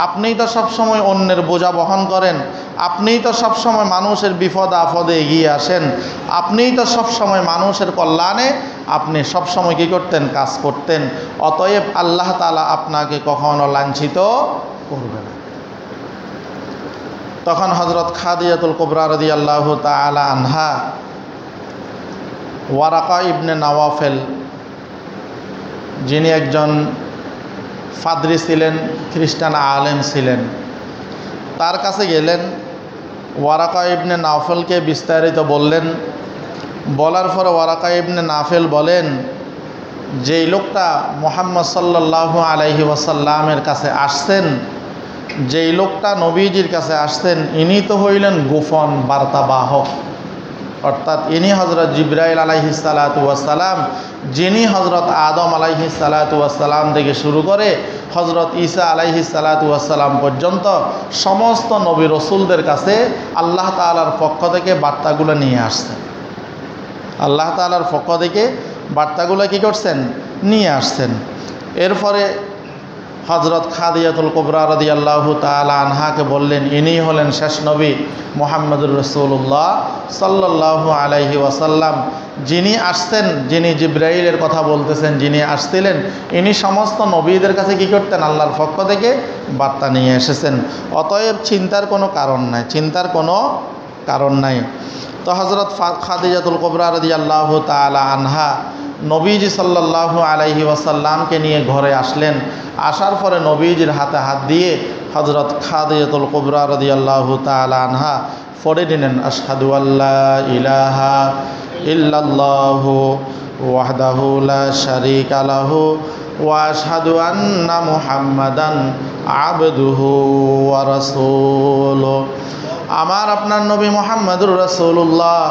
আপনিই তো সবসময় অন্যের বোঝা বহন করেন, আপনিই তো সবসময় মানুষের বিপদ আপদে এগিয়ে আসেন, আপনিই তো সবসময় মানুষের কল্যাণে আপনি সবসময় কী করতেন? কাজ করতেন। অতএব আল্লাহ তাআলা আপনাকে কখনো লাঞ্ছিত করবে না। তখন হযরত খাদিজাতুল কুবরা রাদিয়াল্লাহু তাআলা আনহা ওয়ারাকা ইবনে নওফল, যিনি একজন ফাদরি ছিলেন, খ্রিস্টান আলেম ছিলেন, তার কাছে গেলেন। ওয়ারাকা ইবনে নওফলকে বিস্তারিত বললেন। বলার পরে ওয়ারাকা ইবনে নওফল বলেন, যেই লোকটা মুহাম্মদ সাল্লাল্লাহু আলাইহি ওয়াসাল্লামের কাছে আসছেন, যেই লোকটা নবীজির কাছে আসছেন, ইনি তো হইলেন গোপন বার্তাবাহক, অর্থাৎ ইনি হযরত জিবরাইল আলাইহিস সালাতু ওয়াস সালাম, যিনি হযরত আদম আলাইহিস সালাতু ওয়াস সালাম থেকে শুরু করে হযরত ঈসা আলাইহিস সালাতু ওয়াস সালাম পর্যন্ত সমস্ত নবী রসুলদের কাছে আল্লাহ তাআলার পক্ষ থেকে বার্তাগুলো নিয়ে আসছেন। আল্লাহ তাআলার পক্ষ থেকে বার্তাগুলো কী করছেন? নিয়ে আসছেন। এরপরে হযরত খাদিজাতুল কুবরা রাদিয়াল্লাহু তাআলা আনহাকে বললেন, ইনি হলেন শেষ নবী মুহাম্মদুর রাসূলুল্লাহ সাল্লাল্লাহু আলাইহি ওয়াসাল্লাম, যিনি আসছেন, যিনি জিবরাইলের কথা বলতেছেন, যিনি আসছিলেন, ইনি সমস্ত নবীদের কাছে কী করতেন? আল্লাহর পক্ষ থেকে বার্তা নিয়ে এসেছেন। অতএব চিন্তার কোনো কারণ নাই, চিন্তার কোনো কারণ নাই। তো হযরত খাদিজাতুল কুবরা রাদিয়াল্লাহু তাআলা আনহা নবীজি সাল্লাল্লাহু আলাইহি ওয়াসাল্লামকে নিয়ে ঘরে আসলেন। আসার পরে নবীজির হাতে হাত দিয়ে হযরত খাদিজাতুল কুবরা রাদিয়াল্লাহু তাআলা আনহা পড়ে দিলেন, আশহাদু আল্লা ইলাহা ইল্লাল্লাহু ওয়াহদাহু লা শারীকা লাহু ওয়া আশহাদু আন্না মুহাম্মাদান আবদুহু ওয়া রাসূলুহু। আমার আপনার নবী মুহাম্মদুর রাসূলুল্লাহ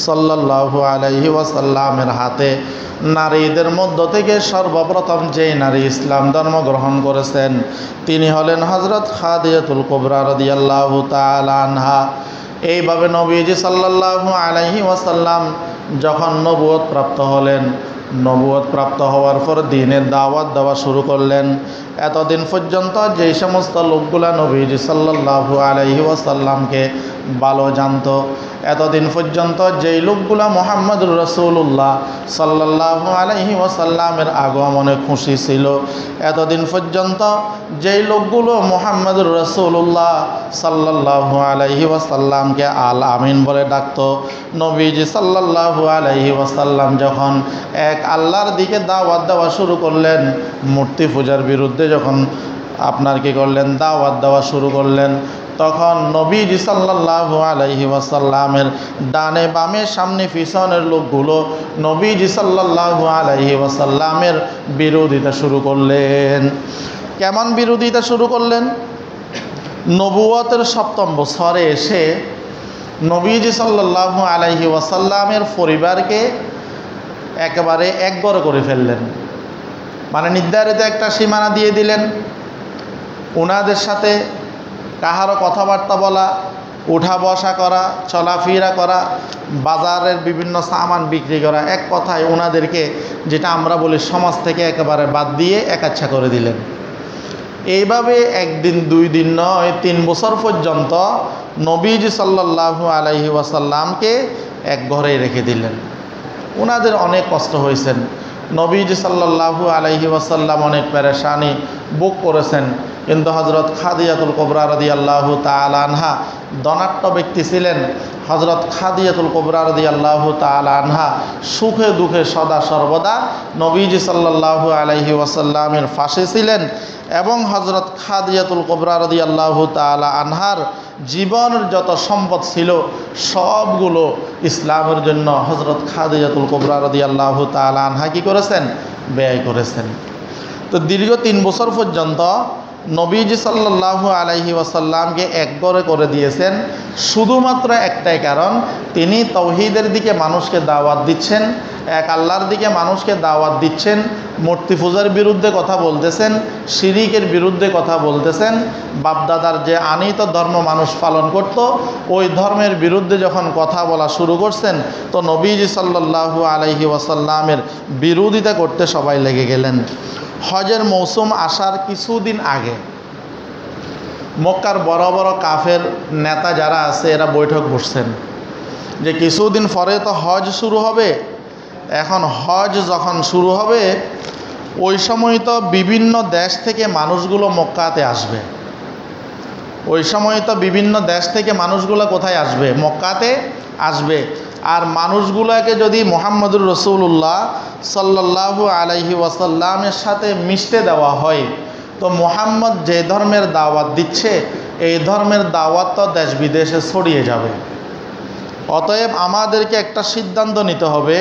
সাল্লাল্লাহু আলাইহি ওয়াসাল্লামের হাতে নারীদের মধ্য থেকে সর্বপ্রথম যেই নারী ইসলাম ধর্ম গ্রহণ করেছেন, তিনি হলেন হযরত খাদিজাতুল কুবরা রাদিয়াল্লাহু তাআলা আনহা। এইভাবে নবীজি সাল্লাল্লাহু আলাইহি ওয়াসাল্লাম যখন নবুয়ত প্রাপ্ত হলেন, নবুয়ত প্রাপ্ত হওয়ার পর দ্বীনের দাওয়াত দেওয়া শুরু করলেন। এতদিন পর্যন্ত যেই সমস্ত লোকগুলা নবীজি সাল্লাল্লাহু আলাইহি ওয়াসাল্লামকে ভালো জানতো, এতদিন পর্যন্ত যেই লোকগুলা মুহাম্মদুর রাসূলুল্লাহ সাল্লাল্লাহু আলাইহি ওয়াসাল্লামের আগমনে খুশি ছিল, এতদিন পর্যন্ত যেই লোকগুলো মুহাম্মদুর রাসূলুল্লাহ সাল্লাল্লাহু আলাইহি ওয়াসাল্লামকে আল আমিন বলে ডাকতো, নবীজি সাল্লাল্লাহু আলাইহি ওয়াসাল্লাম যখন এক আল্লাহর দিকে দাওয়াত দেওয়া শুরু করলেন, মূর্তি পূজার বিরুদ্ধে যখন আপনার কি করলেন? দাওয়াত দেওয়া শুরু করলেন, তখন নবীজি সাল্লাল্লাহু আলাইহি ওয়াসাল্লামের ডানে বামে সামনে পিছনের লোকগুলো নবীজি সাল্লাল্লাহু আলাইহি ওয়াসাল্লামের বিরোধিতা শুরু করলেন। কেমন বিরোধিতা শুরু করলেন? নবুয়তের ৭ম বছরে এসে নবীজি সাল্লাল্লাহু আলাইহি ওয়াসাল্লামের পরিবারকে একেবারে একঘরে করে ফেললেন। মানে নির্ধারিত একটা সীমানা দিয়ে দিলেন। ওনাদের সাথে কাহারও কথাবার্তা বলা, উঠা বসা করা, চলাফেরা করা, বাজারের বিভিন্ন সামান বিক্রি করা, এক কথায় ওনাদেরকে যেটা আমরা বলি সমাজ থেকে একেবারে বাদ দিয়ে একাচ্ছা করে দিলেন। এইভাবে একদিন 2 দিন নয় 3 বছর পর্যন্ত নবীজি সাল্লাল্লাহু আলাইহি ওয়াসাল্লামকে এক ঘরেই রেখে দিলেন। ওনাদের অনেক কষ্ট হয়েছেন। নবীজি সাল্লাল্লাহু আলাইহি ওয়াসাল্লাম অনেক পেরেশানি ভোগ করেছেন। কিন্তু হযরত খাদিজাতুল কুবরা রাদিয়াল্লাহু তাআলা আনহা ধনাঢ্য ব্যক্তি ছিলেন। হযরত খাদিজাতুল কুবরা রাদিয়াল্লাহু তাআলা আনহা সুখে দুঃখে সদা সর্বদা নবীজি সাল্লাল্লাহু আলাইহি ওয়াসাল্লামের পাশে ছিলেন। এবং হযরত খাদিজাতুল কুবরা রাদিয়াল্লাহু তাআলা আনহার জীবনের যত সম্পদ ছিল সবগুলো ইসলামের জন্য হযরত খাদিজাতুল কুবরা রাদিয়াল্লাহু তাআলা আনহা কি করেছেন? ব্যয় করেছেন। তো দীর্ঘ 3 বছর পর্যন্ত নবীজি সাল্লাল্লাহু আলাইহি ওয়াসাল্লামকে একঘরে করে দিয়েছেন শুধুমাত্র একটাই কারণ, তিনি তাওহীদের দিকে মানুষকে দাওয়াত দিচ্ছেন, এক আল্লাহর দিকে মানুষকে দাওয়াত দিচ্ছেন, মূর্তি পূজার বিরুদ্ধে কথা বলতেছেন, শিরিকের বিরুদ্ধে কথা বলতেছেন। বাপদাদার যে আনীত ধর্ম মানুষ পালন করত, ওই ধর্মের বিরুদ্ধে যখন কথা বলা শুরু করছেন, তো নবীজি সাল্লাল্লাহু আলাইহি ওয়াসাল্লামের বিরোধিতা করতে সবাই লেগে গেলেন। হজের মৌসুম আসার কিছুদিন আগে মক্কার বড় বড় কাফের নেতা যারা আছে এরা বৈঠক বসছেন যে কিছুদিন পরে তো হজ শুরু হবে। এখন হজ যখন শুরু হবে ওই সময় তো বিভিন্ন দেশ থেকে মানুষগুলো মক্কাতে আসবে। ওই সময় তো বিভিন্ন দেশ থেকে মানুষগুলো কোথায় আসবে? মক্কাতে আসবে। আর মানুষগুলোকে যদি মুহাম্মদুর রাসূলুল্লাহ সাল্লাল্লাহু আলাইহি ওয়াসাল্লামের সাথে মিশতে দেওয়া হয় তো মুহাম্মদ যে ধর্মের দাওয়াত দিচ্ছে এই ধর্মের দাওয়াত তো দেশ বিদেশে ছড়িয়ে যাবে। অতএব আমাদেরকে একটা সিদ্ধান্ত নিতে হবে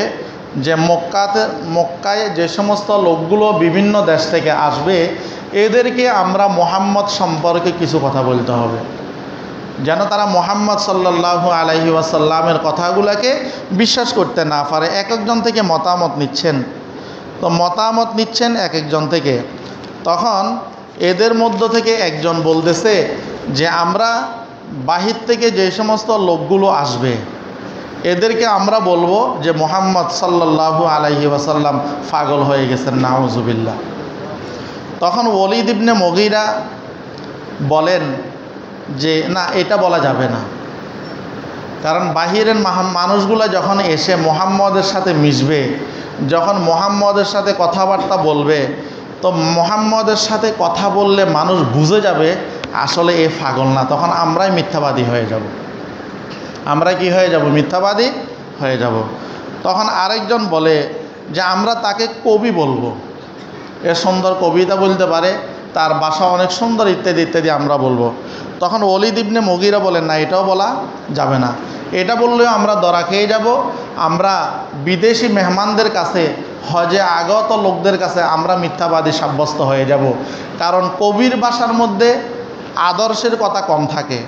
যে মক্কায় যে সমস্ত লোকগুলো বিভিন্ন দেশ থেকে আসবে এদেরকে আমরা মুহাম্মদ সম্পর্কে কিছু কথা বলতে হবে, যেন তারা মুহাম্মদ সাল্লাল্লাহু আলাইহি ওয়াসাল্লামের কথাগুলোকে বিশ্বাস করতে না পারে। এক একজন থেকে মতামত নিচ্ছেন, তো মতামত নিচ্ছেন এক একজন থেকে। তখন এদের মধ্য থেকে একজন বলতেছে যে আমরা বাহির থেকে যে সমস্ত লোকগুলো আসবে এদেরকে আমরা বলবো যে মুহাম্মদ সাল্লাল্লাহু আলাইহি ওয়াসাল্লাম পাগল হয়ে গেছেন, নাউজুবিল্লাহ। তখন ওলীদ ইবনে মুগীরা বলেন যে না, এটা বলা যাবে না, কারণ বাহিরের মানুষগুলো যখন এসে মুহাম্মদের সাথে মিশবে, যখন মুহাম্মদের সাথে কথাবার্তা বলবে তো মুহাম্মদের সাথে কথা বললে মানুষ বুঝে যাবে আসলে এ পাগল না, তখন আমরাই মিথ্যাবাদী হয়ে যাব। আমরা কি হয়ে যাব? মিথ্যাবাদী হয়ে যাব। তখন আরেকজন বলে যে আমরা তাকে কবি বলবো, এ সুন্দর কবিতা বলতে পারে, তার ভাষা অনেক সুন্দর, ইত্যাদি ইত্যাদি আমরা বলবো। তখন ওলীদ ইবনে মুগীরা বলেন না, এটাও বলা যাবে না, এটা বললেও আমরা ধরা খেয়ে যাব, আমরা বিদেশি মেহমানদের কাছে, হজে আগত লোকদের কাছে আমরা মিথ্যাবাদী সাব্যস্ত হয়ে যাব। কারণ কবির ভাষার মধ্যে আদর্শের কথা কম থাকে,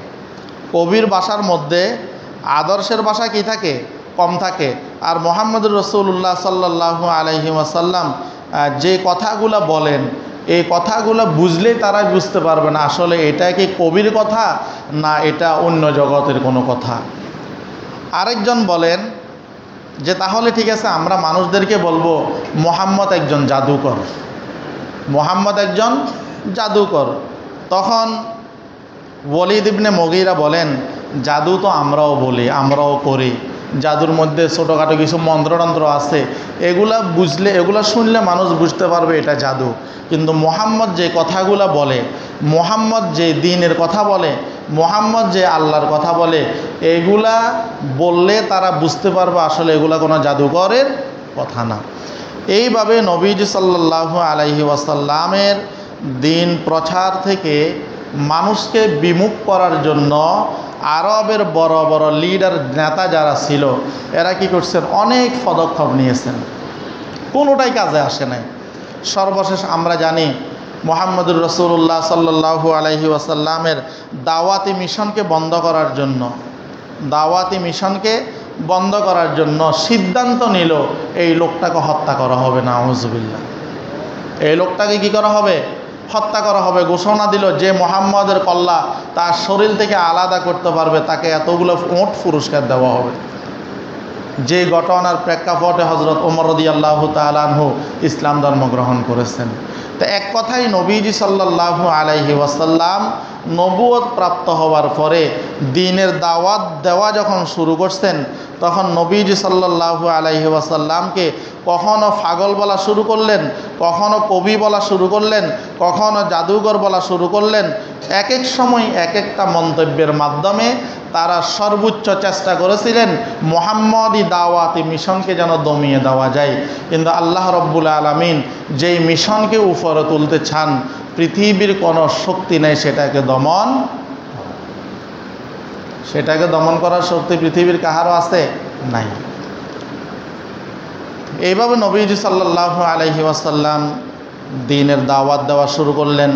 কবির ভাষার মধ্যে আদর্শের ভাষা কি থাকে? কম থাকে। আর মুহাম্মদুর রাসূলুল্লাহ সাল্লাল্লাহু আলাইহি ওয়াসাল্লাম যে কথাগুলো বলেন এই কথাগুলো বুঝলেই তারা বুঝতে পারবে না আসলে এটা কি কবির কথা না এটা অন্য জগতের কোনো কথা। আরেকজন বলেন যে তাহলে ঠিক আছে, আমরা মানুষদেরকে বলবো মুহাম্মদ একজন জাদুকর, মুহাম্মদ একজন জাদুকর। তখন ওলীদ ইবনে মুগীরা বলেন জাদু তো আমরাও বলি, আমরাও করি, জাদুর মধ্যে ছোটোখাটো কিছু মন্ত্রতন্ত্র আছে, এগুলা বুঝলে, এগুলা শুনলে মানুষ বুঝতে পারবে এটা জাদু। কিন্তু মুহাম্মদ যে কথাগুলো বলে, মুহাম্মদ যে দ্বীনের কথা বলে, মুহাম্মদ যে আল্লাহর কথা বলে, এগুলা বললে তারা বুঝতে পারবে আসলে এগুলা কোনো জাদুকরের কথা না। এইভাবে নবীজি সাল্লাল্লাহু আলাইহি ওয়াসাল্লামের দ্বীন প্রচার থেকে মানুষকে বিমুখ করার জন্য আরবের বড় বড় লিডার নেতা যারা ছিল এরা কি করছেন? অনেক পদক্ষেপ নিয়েছেন, কোনোটাই কাজে আসে নাই। সর্বশেষ আমরা জানি মুহাম্মদুর রাসূলুল্লাহ সাল্লাল্লাহু আলাইহি ওয়াসাল্লামের দাওয়াতি মিশনকে বন্ধ করার জন্য, দাওয়াতি মিশনকে বন্ধ করার জন্য সিদ্ধান্ত নিল এই লোকটাকে হত্যা করা হবে, নাউজুবিল্লাহ। এই লোকটাকে কি করা হবে? হত্যা করা হবে। ঘোষণা দিল যে মুহাম্মদের কল্লা তার শরীর থেকে আলাদা করতে পারবে তাকে এতগুলো ওট পুরস্কার দেওয়া হবে। যে ঘটনার প্রেক্ষাপটে হযরত ওমর রাদিয়াল্লাহু তাআলা আনহু ইসলাম ধর্ম গ্রহণ করেছেন। তো এক কথায় নবীজি সাল্লাল্লাহু আলাইহি ওয়াসাল্লাম নবুয়ত প্রাপ্ত হওয়ার পরে দ্বীনের দাওয়াত দেওয়া যখন শুরু করছেন তখন নবীজি সাল্লাল্লাহু আলাইহি ওয়াসাল্লামকে কখনো পাগল বলা শুরু করলেন, কখনো কবি বলা শুরু করলেন, কখনো জাদুঘর বলা শুরু করলেন। এক এক সময় এক একটা মন্তব্যের মাধ্যমে তারা সর্বোচ্চ চেষ্টা করেছিলেন মুহাম্মদি দাওয়াতি মিশনকে যেন দমিয়ে দেওয়া যায়। কিন্তু আল্লাহ রব্বুল আলামিন যেই মিশনকে উপরে তুলতে চান পৃথিবীর কোনো শক্তি নেই সেটাকে দমন করার শক্তি পৃথিবীর কাহারও আছে? নাই। এইভাবে নবীজি সাল্লাল্লাহু আলাইহি ওয়াসাল্লাম দ্বীনের দাওয়াত দেওয়া শুরু করলেন।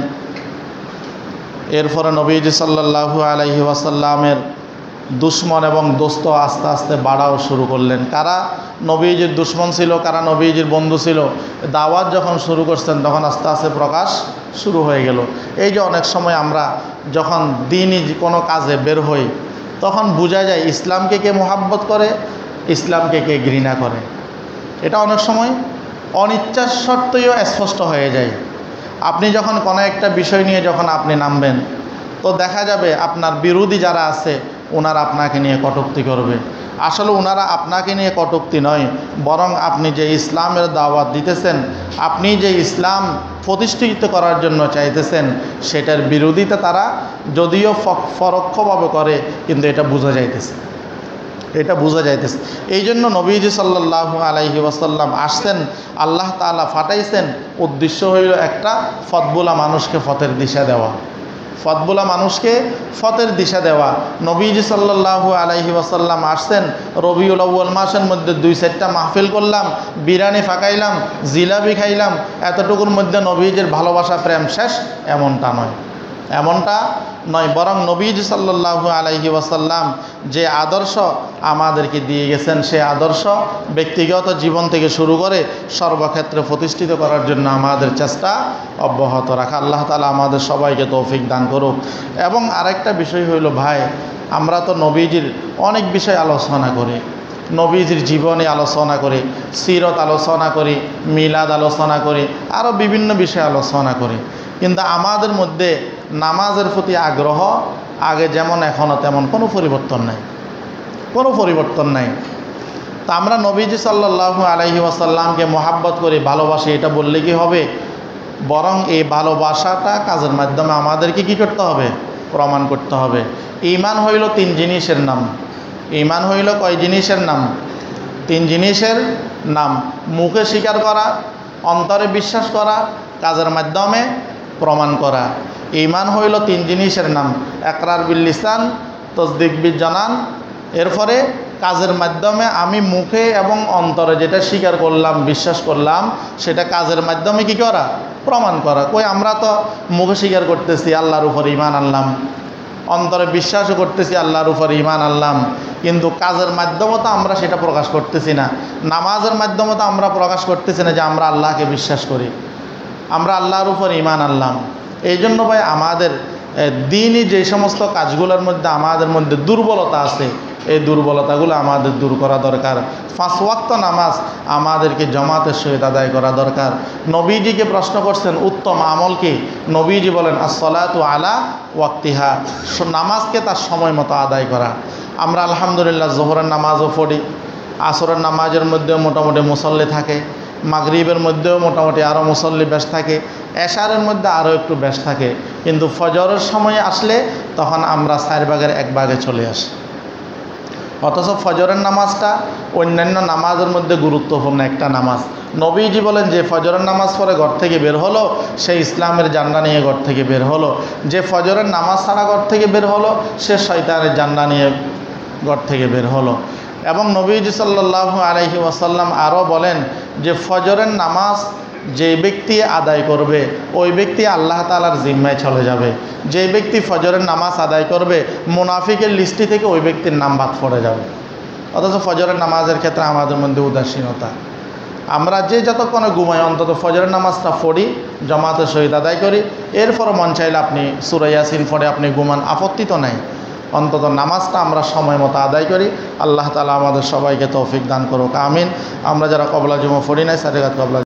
এরপরে নবীজি সাল্লাল্লাহু আলাইহি ওয়াসাল্লামের দুশ্মন এবং দোস্ত আস্তে আস্তে বাড়াও শুরু করলেন। কারা নবীজির দুশ্মন ছিল, কারা নবীজির বন্ধু ছিল, দাওয়াত যখন শুরু করছেন তখন আস্তে আস্তে প্রকাশ শুরু হয়ে গেল। এই যে অনেক সময় আমরা যখন দ্বীনি কোনো কাজে বের হই তখন বোঝা যায় ইসলামকে কে মোহাব্বত করে, ইসলামকে কে ঘৃণা করে। এটা অনেক সময় অনিচ্ছা সত্ত্বেও স্পষ্ট হয়ে যায়। আপনি যখন কোনো একটা বিষয় নিয়ে যখন আপনি নামবেন তো দেখা যাবে আপনার বিরোধী যারা আছে ওনারা আপনাকে নিয়ে কটূক্তি করবে। আসলে ওনারা আপনাকে নিয়ে কটূক্তি নয়, বরং আপনি যে ইসলামের দাওয়াত দিতেছেন, আপনি যে ইসলাম প্রতিষ্ঠিত করার জন্য চাইতেছেন, সেটার বিরোধিতা তারা যদিও পরোক্ষভাবে করে, কিন্তু এটা বোঝা যাইতেছে, এটা বোঝা যাইতেছে। এই জন্য নবীজি সাল্লাল্লাহু আলাইহি ওয়াসাল্লাম আসছেন, আল্লাহ তাআলা ফাটাইছেন, উদ্দেশ্য হইল একটা ফতবুলা মানুষকে ফতের দিশা দেওয়া, ফতবুলা মানুষকে ফতের দিশা দেওয়া। নবীজি সাল্লাল্লাহু আলাইহি ওয়াসাল্লাম আসছেন, রবিউল আউয়াল মাসের মধ্যে 2-4টা মাহফিল করলাম, বিরিয়ানি ফাঁকাইলাম, জিলাপি খাইলাম, এতটুকুর মধ্যে নবীজির ভালোবাসা প্রেম শেষ, এমনটা নয়, এমনটা নয়। বরং নবীজি সাল্লাল্লাহু আলাইহি ওয়াসাল্লাম যে আদর্শ আমাদেরকে দিয়ে গেছেন, সে আদর্শ ব্যক্তিগত জীবন থেকে শুরু করে সর্বক্ষেত্রে প্রতিষ্ঠিত করার জন্য আমাদের চেষ্টা অব্যাহত রাখা। আল্লাহ তাআলা আমাদের সবাইকে তৌফিক দান করুক। এবং আরেকটা বিষয় হইল ভাই, আমরা তো নবীজির অনেক বিষয় আলোচনা করি, নবীজির জীবনে আলোচনা করি, সিরত আলোচনা করি, মিলাদ আলোচনা করি, আরও বিভিন্ন বিষয় আলোচনা করি, কিন্তু আমাদের মধ্যে নামাজের প্রতি আগ্রহ আগে যেমন এখনও তেমন কোনো পরিবর্তন নাই, কোনো পরিবর্তন নাই। তা আমরা নবীজি সাল্লাল্লাহু আলাইহি ওয়াসাল্লামকে মহাব্বত করি, ভালোবাসি, এটা বললে কি হবে? বরং এই ভালোবাসাটা কাজের মাধ্যমে আমাদেরকে কি করতে হবে? প্রমাণ করতে হবে। ঈমান হইল 3 জিনিসের নাম। ঈমান হইল কয় জিনিসের নাম? 3 জিনিসের নাম। মুখে স্বীকার করা, অন্তরে বিশ্বাস করা, কাজের মাধ্যমে প্রমাণ করা। ঈমান হইল 3 জিনিসের নাম। ইকরার বিল লিসান, তাসদীক বিল জানান, এরপরে কাজের মাধ্যমে আমি মুখে এবং অন্তরে যেটা স্বীকার করলাম, বিশ্বাস করলাম, সেটা কাজের মাধ্যমে কি করা? প্রমাণ করা। কই আমরা তো মুখে স্বীকার করতেছি আল্লাহর উপর ঈমান আনলাম, অন্তরে বিশ্বাসও করতেছি আল্লাহর উপর ঈমান আনলাম, কিন্তু কাজের মাধ্যমে তো আমরা সেটা প্রকাশ করতেছি না। নামাজের মাধ্যমে তো আমরা প্রকাশ করতেছি না যে আমরা আল্লাহকে বিশ্বাস করি, আমরা আল্লাহর উপর ঈমান আনলাম। এই জন্য ভাই আমাদের দিনই যে সমস্ত কাজগুলোর মধ্যে আমাদের মধ্যে দুর্বলতা আছে, এই দুর্বলতাগুলো আমাদের দূর করা দরকার। 5 ওয়াক্ত নামাজ আমাদেরকে জামাতের সহিত আদায় করা দরকার। নবীজিকে প্রশ্ন করছেন উত্তম আমল কি? নবীজি বলেন আসসালাতু আলা ওয়াক্তিহা, নামাজকে তার সময় মতো আদায় করা। আমরা আলহামদুলিল্লাহ জোহরের নামাজও পড়ি, আসরের নামাজের মধ্যেও মোটামুটি মুসল্লি থাকে, মাগরিবের মধ্যেও মোটামুটি আরও মুসল্লি বেশ থাকে, এশারের মধ্যে আরও একটু বেশ থাকে, কিন্তু ফজরের সময় আসলে তখন আমরা 4 ভাগের 1 ভাগে চলে আসি। অথচ ফজরের নামাজটা অন্যান্য নামাজের মধ্যে গুরুত্বপূর্ণ একটা নামাজ। নবীজি বলেন যে ফজরের নামাজ পড়ে ঘর থেকে বের হলো, সে ইসলামের জান্ডা নিয়ে ঘর থেকে বের হলো। যে ফজরের নামাজ ছাড়া ঘর থেকে বের হলো, সে শয়তানের জান্ডা নিয়ে ঘর থেকে বের হলো। এবং নবীজি সাল্লাল্লাহু আলাইহি ওয়াসাল্লাম আরও বলেন যে ফজরের নামাজ যে ব্যক্তি আদায় করবে, ওই ব্যক্তি আল্লাহ তাআলার জিম্মায় চলে যাবে। যে ব্যক্তি ফজরের নামাজ আদায় করবে, মুনাফিকের লিস্টি থেকে ওই ব্যক্তির নাম বাদ পড়ে যাবে। অথচ ফজরের নামাজের ক্ষেত্রে আমাদের মধ্যে উদাসীনতা। আমরা যে যতক্ষণে ঘুমাই অন্তত ফজরের নামাজটা পড়ি, জামাতের সহিত আদায় করি, এরপর মন চাইলে আপনি সূরা ইয়াসিন পড়ে আপনি ঘুমান, আপত্তি তো নাই। অন্তত নামাজটা আমরা সময় মতো আদায় করি। আল্লাহ তাআলা আমাদের সবাইকে তৌফিক দান করুক, আমিন। আমরা যারা কবলা জুমা পড়ি নাই, সারিগাত কবলা